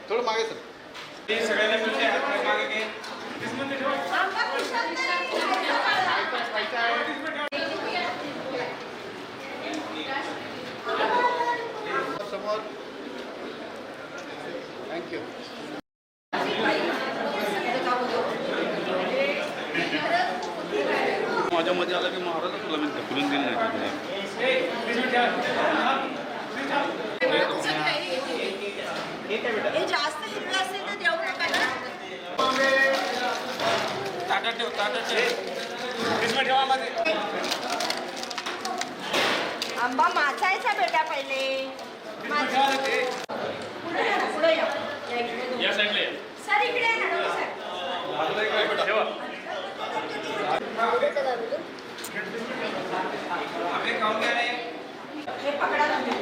थोडं मागे सर सगळ्यांना मिळते मागे घे समोर थँक्यू माझ्या मध्ये आला की महाराज तुला मी ढकलून दिलं नाही हे जास्त हिरवं असेल तर देऊ नका ना. ताटात ठेव ताटात ठेवा मध्ये आंबा माचायचा बेटा पहिले. पुढे या. या साईडला या. सर इकडे या ना सर. ठेवा हे पकडा तुम्ही.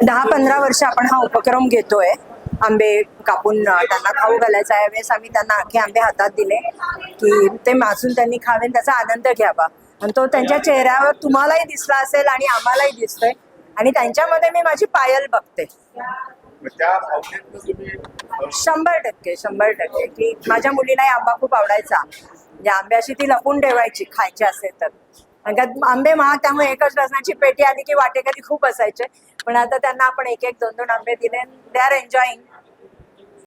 दहा 15 वर्ष आपण हा उपक्रम घेतोय. आंबे कापून त्यांना खाऊ घालायचा आहे. वेळेस आम्ही त्यांना अख्खे आंबे हातात दिले की ते मासून त्यांनी खावे, त्याचा आनंद घ्यावा. आणि तो त्यांच्या चेहऱ्यावर तुम्हालाही दिसला असेल आणि आम्हालाही दिसतोय. आणि त्यांच्यामध्ये मी माझी पायल बघते. 100% की माझ्या मुलीलाही आंबा खूप आवडायचा. म्हणजे आंब्याशी ती लपून ठेवायची खायचे असेल तर. कारण आंबे महाग, त्यामुळे एकच डझनाची पेटी आली की वाटेकरी खूप असायचे. पण आता त्यांना आपण 1-1, 2-2 आंबे दिले. They are enjoying.